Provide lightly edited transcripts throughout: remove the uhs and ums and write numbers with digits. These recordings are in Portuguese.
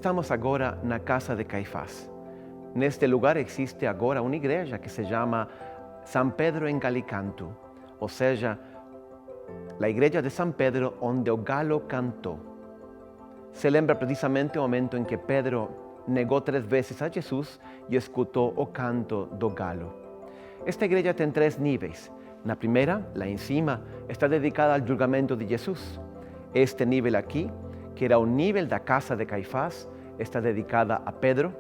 estamos agora na casa de Caifás. Neste lugar existe agora uma igreja que se chama San Pedro en Galicanto, ou seja, a igreja de San Pedro onde o galo cantou. Se lembra precisamente o momento em que Pedro negou 3 vezes a Jesus e escutou o canto do galo. Esta igreja tem 3 níveis. Na primeira, lá em cima, está dedicada ao julgamento de Jesus. Este nível aqui, que era o nível da casa de Caifás, está dedicada a Pedro.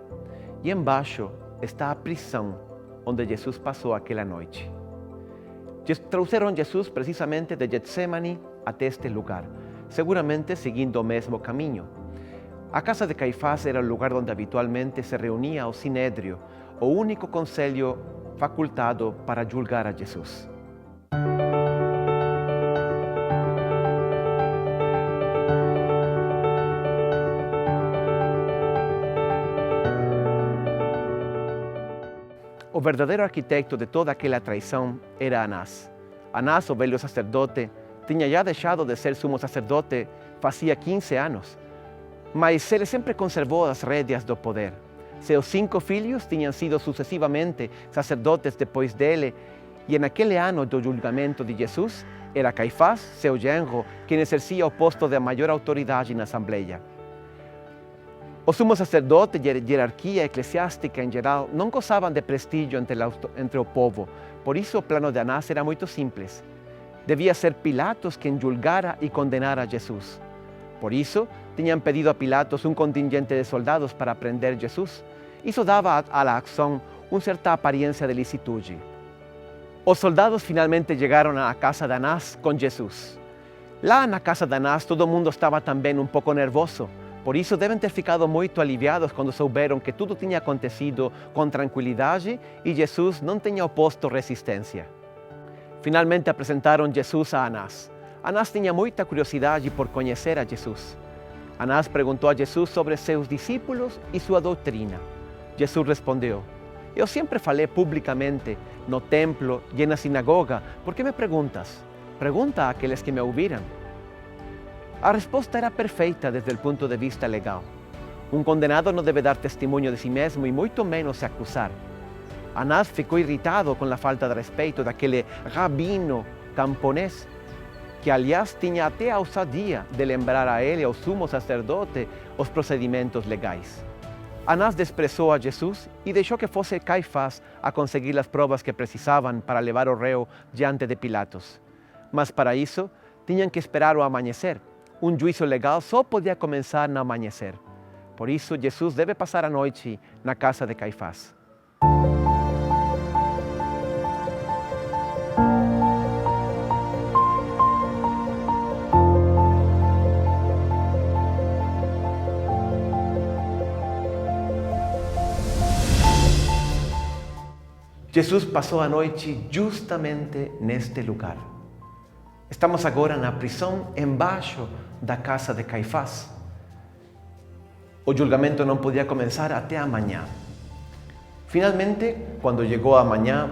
E embaixo está a prisão, onde Jesus passou aquela noite. Trouxeram Jesus precisamente de Getsemane até este lugar, seguramente seguindo o mesmo caminho. A casa de Caifás era o lugar onde habitualmente se reunia o Sinédrio, o único conselho facultado para julgar a Jesus. O verdadeiro arquiteto de toda aquela traição era Anás. Anás, o velho sacerdote, tinha já deixado de ser sumo sacerdote fazia 15 anos, mas ele sempre conservou as rédeas do poder. Seus 5 filhos tinham sido sucessivamente sacerdotes depois dele, e naquele ano do julgamento de Jesus, era Caifás, seu genro, quem exercia o posto de maior autoridade na Assembleia. O sumo sacerdote e a hierarquia eclesiástica em geral não gozavam de prestígio entre o povo, por isso o plano de Anás era muito simples. Devia ser Pilatos quem julgara e condenara Jesus. Por isso, tinham pedido a Pilatos um contingente de soldados para prender Jesus. Isso dava à ação uma certa aparência de licitude. Os soldados finalmente chegaram à casa de Anás com Jesus. Lá na casa de Anás, todo mundo estava também um pouco nervoso. Por isso, devem ter ficado muito aliviados quando souberam que tudo tinha acontecido com tranquilidade e Jesus não tinha oposto resistência. Finalmente apresentaram Jesus a Anás. Anás tinha muita curiosidade por conhecer a Jesus. Anás perguntou a Jesus sobre seus discípulos e sua doutrina. Jesus respondeu: Eu sempre falei publicamente no templo e na sinagoga. ¿Por que me perguntas? Pergunta àqueles que me ouviram. A resposta era perfeita desde o ponto de vista legal. Um condenado não deve dar testemunho de si mesmo e muito menos se acusar. Anás ficou irritado com a falta de respeito daquele rabino camponês, que aliás tinha até a ousadia de lembrar a ele, ao sumo sacerdote, os procedimentos legais. Anás desprezou a Jesus e deixou que fosse Caifás a conseguir as provas que precisavam para levar o réu diante de Pilatos. Mas para isso, tinham que esperar o amanhecer. Um juízo legal só podia começar no amanhecer. Por isso, Jesus deve passar a noite na casa de Caifás. Jesus passou a noite justamente neste lugar. Estamos agora na prisão embaixo da casa de Caifás. O julgamento não podia começar até amanhã. Finalmente, quando chegou a manhã,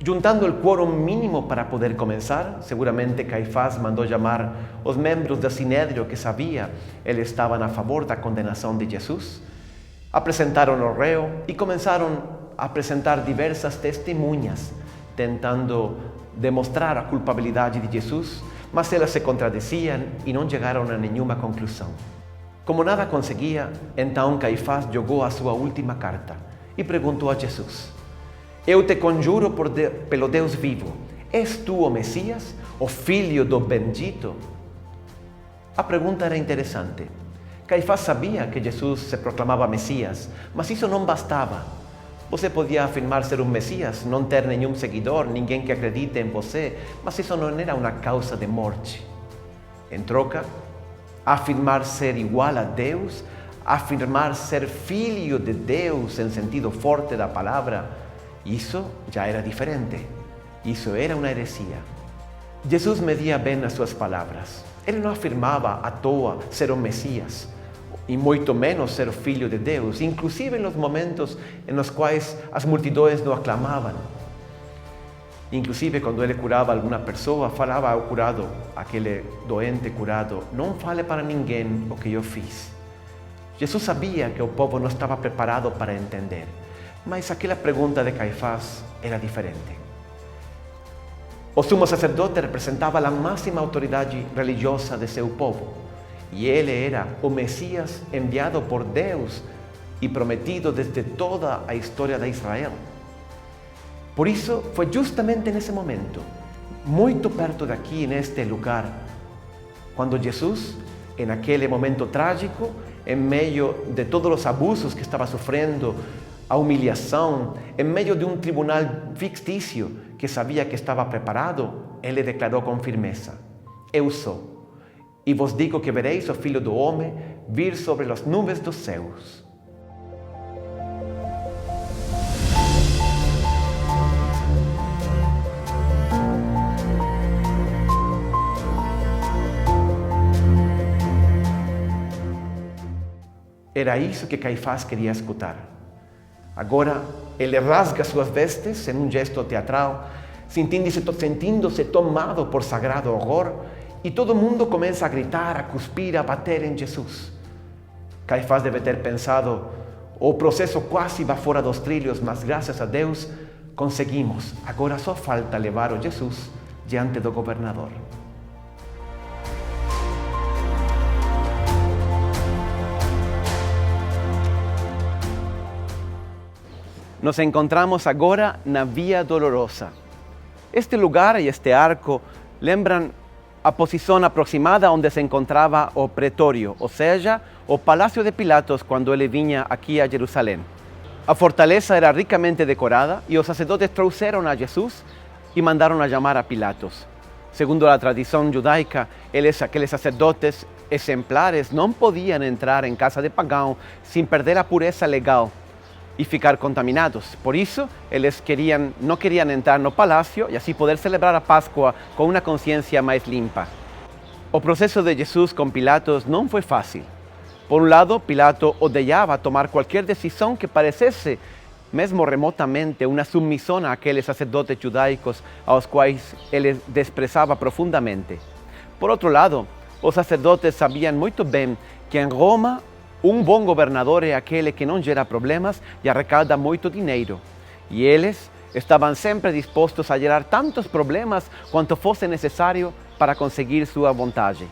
juntando o quórum mínimo para poder começar, seguramente Caifás mandou chamar os membros do Sinédrio que sabia eles estavam a favor da condenação de Jesus. Apresentaram o réu e começaram a apresentar diversas testemunhas, tentando demonstrar a culpabilidade de Jesus, mas elas se contradiziam e não chegaram a nenhuma conclusão. Como nada conseguia, então Caifás jogou a sua última carta e perguntou a Jesus: Eu te conjuro pelo Deus vivo, és tu o Messias, o Filho do Bendito? A pergunta era interessante. Caifás sabia que Jesus se proclamava Messias, mas isso não bastava. Você podia afirmar ser um Messias, não ter nenhum seguidor, ninguém que acredite em você, mas isso não era uma causa de morte. Em troca, afirmar ser igual a Deus, afirmar ser filho de Deus em sentido forte da palavra, isso já era diferente. Isso era uma heresia. Jesus media bem as suas palavras. Ele não afirmava à toa ser o Messias, e muito menos ser o Filho de Deus, inclusive nos momentos nos quais as multidões não aclamavam. Inclusive, quando ele curava alguma pessoa, falava ao curado, aquele doente curado: não fale para ninguém o que eu fiz. Jesus sabia que o povo não estava preparado para entender, mas aquela pergunta de Caifás era diferente. O sumo sacerdote representava a máxima autoridade religiosa de seu povo, e ele era o Messias enviado por Deus e prometido desde toda a história de Israel. Por isso, foi justamente nesse momento, muito perto daqui, neste lugar, quando Jesus, em aquele momento trágico, em meio de todos os abusos que estava sofrendo, a humilhação, em meio de um tribunal fictício que sabia que estava preparado, ele declarou com firmeza: Eu sou, e vos digo que vereis o Filho do Homem vir sobre as nuvens dos céus. Era isso que Caifás queria escutar. Agora, ele rasga suas vestes em um gesto teatral, sentindo-se tomado por sagrado horror, e todo mundo começa a gritar, a cuspir, a bater em Jesus. Caifás deve ter pensado: o processo quase vai fora dos trilhos, mas graças a Deus conseguimos. Agora só falta levar o Jesus diante do governador. Nos encontramos agora na Via Dolorosa. Este lugar e este arco lembram a posição aproximada onde se encontrava o pretório, ou seja, o Palácio de Pilatos quando ele vinha aqui a Jerusalém. A fortaleza era ricamente decorada e os sacerdotes trouxeram a Jesus e mandaram a chamar a Pilatos. Segundo a tradição judaica, aqueles sacerdotes exemplares não podiam entrar em casa de pagão sem perder a pureza legal e ficar contaminados. Por isso, eles não queriam entrar no palácio e assim poder celebrar a Páscoa com uma consciência mais limpa. O processo de Jesus com Pilatos não foi fácil. Por um lado, Pilato odiava tomar qualquer decisão que parecesse, mesmo remotamente, uma submissão àqueles sacerdotes judaicos aos quais ele desprezava profundamente. Por outro lado, os sacerdotes sabiam muito bem que em Roma um bom governador é aquele que não gera problemas e arrecada muito dinheiro. E eles estavam sempre dispostos a gerar tantos problemas quanto fosse necessário para conseguir sua vontade.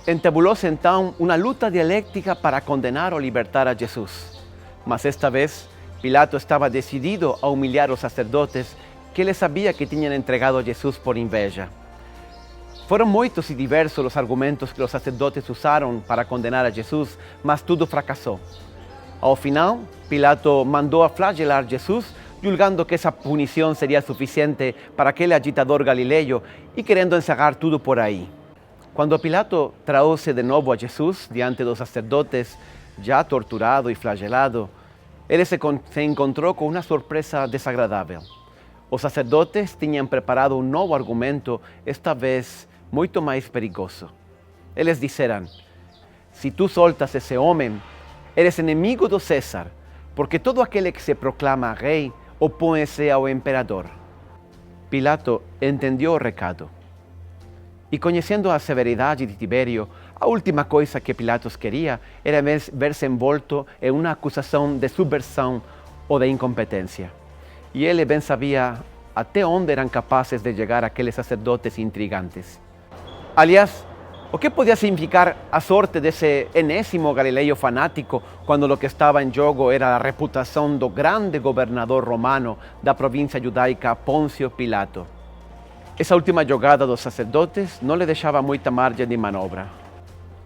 Entabulou-se então uma luta dialética para condenar ou libertar a Jesus. Mas esta vez, Pilato estava decidido a humilhar os sacerdotes que ele sabia que tinham entregado a Jesus por inveja. Foram muitos e diversos os argumentos que os sacerdotes usaram para condenar a Jesus, mas tudo fracassou. Ao final, Pilato mandou a flagelar Jesus, julgando que essa punição seria suficiente para aquele agitador galileu e querendo encerrar tudo por aí. Quando Pilato trouxe de novo a Jesus diante dos sacerdotes, já torturado e flagelado, ele se encontrou com uma surpresa desagradável. Os sacerdotes tinham preparado um novo argumento, esta vez muito mais perigoso. Eles disseram: se tu soltas esse homem, eres inimigo do César, porque todo aquele que se proclama rei opõe-se ao imperador. Pilato entendeu o recado. E conhecendo a severidade de Tibério, a última coisa que Pilatos queria era ver-se envolto em uma acusação de subversão ou de incompetência. E ele bem sabia até onde eram capazes de chegar aqueles sacerdotes intrigantes. Aliás, o que podia significar a sorte desse enésimo galileu fanático quando o que estava em jogo era a reputação do grande governador romano da província judaica Pôncio Pilato? Essa última jogada dos sacerdotes não lhe deixava muita margem de manobra.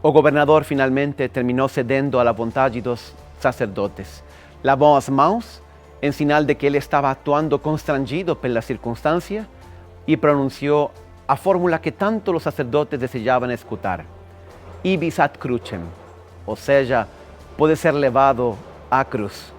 O governador finalmente terminou cedendo à vontade dos sacerdotes. Lavou as mãos, em sinal de que ele estava atuando constrangido pela circunstância, e pronunciou a fórmula que tanto os sacerdotes desejavam escutar: ibis ad crucem, ou seja, pode ser levado à cruz.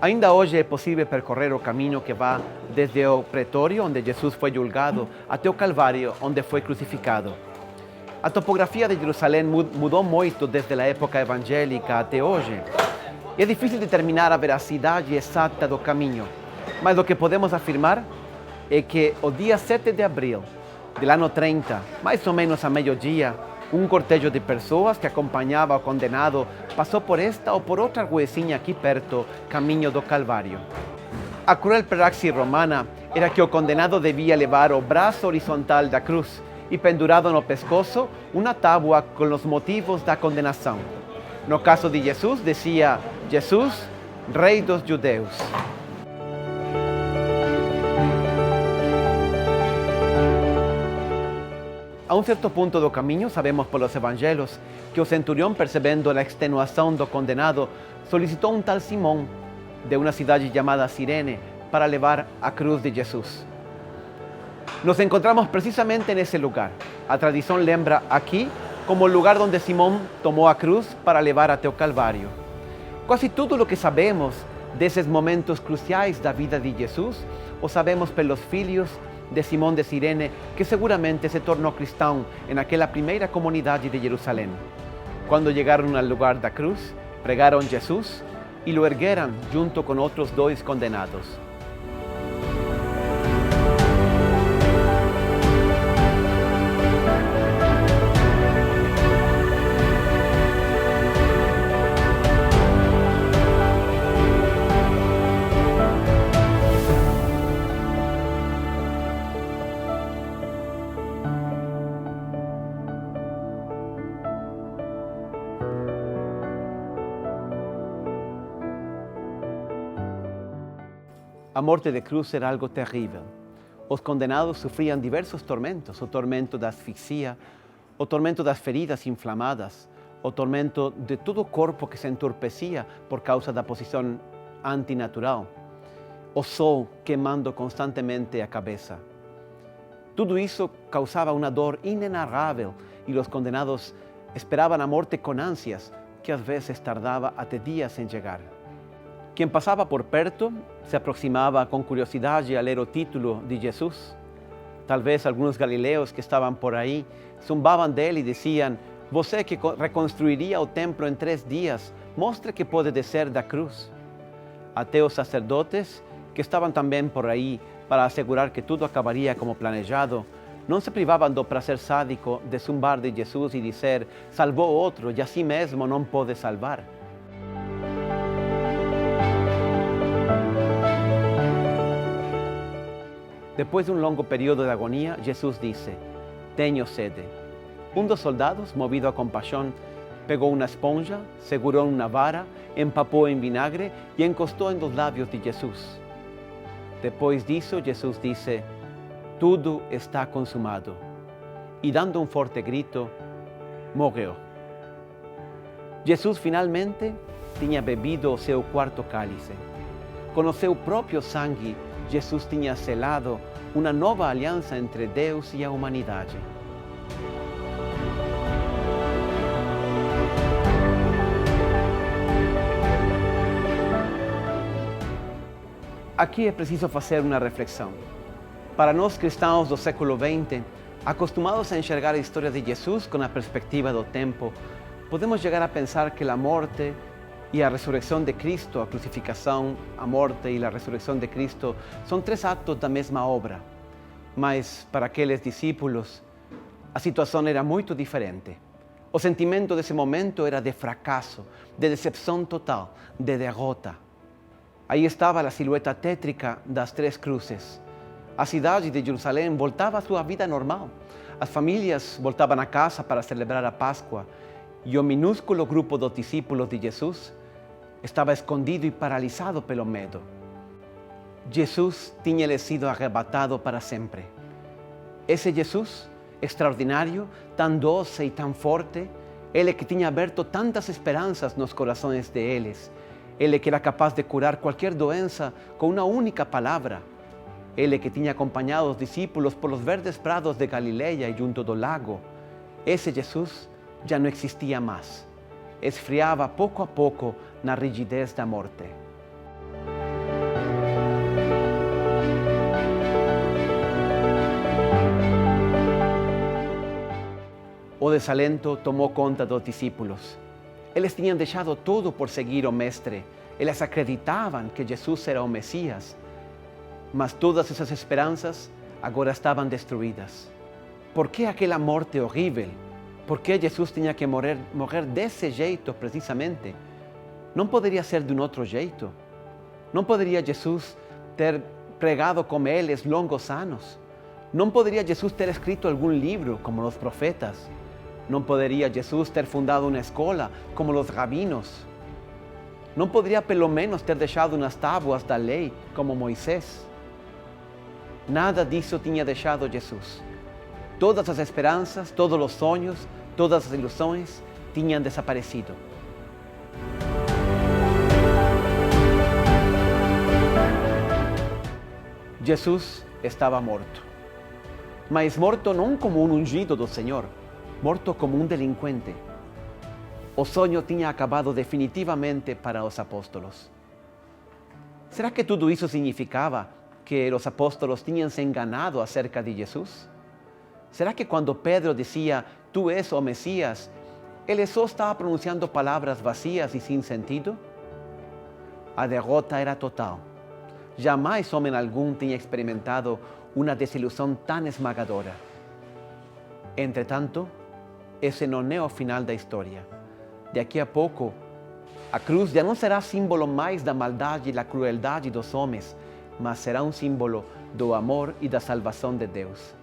Ainda hoje é possível percorrer o caminho que vai desde o pretório, onde Jesus foi julgado, até o Calvário, onde foi crucificado. A topografia de Jerusalém mudou muito desde a época evangélica até hoje. É difícil determinar a veracidade exata do caminho, mas o que podemos afirmar é que o dia 7 de abril del ano 30, mais ou menos a meio-dia, um cortejo de pessoas que acompanhava o condenado passou por esta ou por outra ruezinha aqui perto, caminho do Calvário. A cruel praxis romana era que o condenado devia levar o braço horizontal da cruz e pendurado no pescoço uma tábua com os motivos da condenação. No caso de Jesus, dizia: Jesus, Rei dos Judeus. A um certo ponto do caminho, sabemos pelos evangelhos, que o centurião, percebendo a extenuação do condenado, solicitou um tal Simão, de uma cidade chamada Cirene, para levar a cruz de Jesus. Nos encontramos precisamente nesse lugar. A tradição lembra aqui como o lugar onde Simão tomou a cruz para levar até o Calvário. Quase tudo o que sabemos desses momentos cruciais da vida de Jesus, o sabemos pelos filhos de Simão de Cirene, que seguramente se tornou cristão naquela primeira comunidade de Jerusalém. Quando chegaram ao lugar da cruz, pregaram Jesus e lo ergueram junto com outros dois condenados. A morte de cruz era algo terrível. Os condenados sofriam diversos tormentos: o tormento da asfixia, o tormento das feridas inflamadas, o tormento de todo o corpo que se entorpecia por causa da posição antinatural, o sol queimando constantemente a cabeça. Tudo isso causava uma dor inenarrável e os condenados esperavam a morte com ânsias, que às vezes tardava até dias em chegar. Quem passava por perto se aproximava com curiosidade a ler o título de Jesus. Talvez alguns galileus que estavam por aí zombavam dele e diziam: você que reconstruiria o templo em 3 dias, mostre que pode descer da cruz. Até os sacerdotes, que estavam também por aí para assegurar que tudo acabaria como planejado, não se privavam do prazer sádico de zombar de Jesus e dizer: salvou outro e a si mesmo não pode salvar. Depois de um longo período de agonia, Jesus disse: tenho sede. Um dos soldados, movido a compaixão, pegou uma esponja, segurou uma vara, empapou em vinagre e encostou nos lábios de Jesus. Depois disso, Jesus disse: tudo está consumado. E dando um forte grito, morreu. Jesus finalmente tinha bebido o seu quarto cálice. Com o seu próprio sangue, Jesus tinha selado uma nova aliança entre Deus e a humanidade. Aqui é preciso fazer uma reflexão. Para nós cristãos do século XX, acostumados a enxergar a história de Jesus com a perspectiva do tempo, podemos chegar a pensar que a morte e a ressurreição de Cristo, a crucificação, a morte e a ressurreição de Cristo, são 3 atos da mesma obra. Mas para aqueles discípulos, a situação era muito diferente. O sentimento desse momento era de fracasso, de decepção total, de derrota. Aí estava a silhueta tétrica das 3 cruzes. A cidade de Jerusalém voltava à sua vida normal. As famílias voltavam a casa para celebrar a Páscoa e o minúsculo grupo dos discípulos de Jesus estava escondido e paralisado pelo medo. Jesus tinha-lhe sido arrebatado para sempre. Esse Jesus extraordinário, tão doce e tão forte, ele que tinha aberto tantas esperanças nos corações deles, ele que era capaz de curar qualquer doença com uma única palavra, ele que tinha acompanhado os discípulos por los verdes prados de Galileia e junto do lago, esse Jesus já não existia mais. Esfriava pouco a pouco na rigidez da morte. O desalento tomou conta dos discípulos. Eles tinham deixado tudo por seguir o Mestre. Eles acreditavam que Jesus era o Messias. Mas todas essas esperanças agora estavam destruídas. por que aquela morte horrível? Por que Jesus tinha que morrer desse jeito precisamente? Não poderia ser de um outro jeito? Não poderia Jesus ter pregado como eles longos anos? Não poderia Jesus ter escrito algum livro como os profetas? Não poderia Jesus ter fundado uma escola como os rabinos? Não poderia pelo menos ter deixado umas tábuas da lei como Moisés? Nada disso tinha deixado Jesus. Todas as esperanças, todos os sonhos, todas as ilusões tinham desaparecido. Jesus estava morto. Mas morto não como um ungido do Senhor, morto como um delinquente. O sonho tinha acabado definitivamente para os apóstolos. Será que tudo isso significava que os apóstolos tinham se enganado acerca de Jesus? Será que quando Pedro dizia, "Tu és o Messias", ele só estava pronunciando palavras vazias e sem sentido? A derrota era total. Jamais homem algum tinha experimentado uma desilusão tão esmagadora. Entretanto, esse não é o final da história. Daqui a pouco, a cruz já não será símbolo mais da maldade e da crueldade dos homens, mas será um símbolo do amor e da salvação de Deus.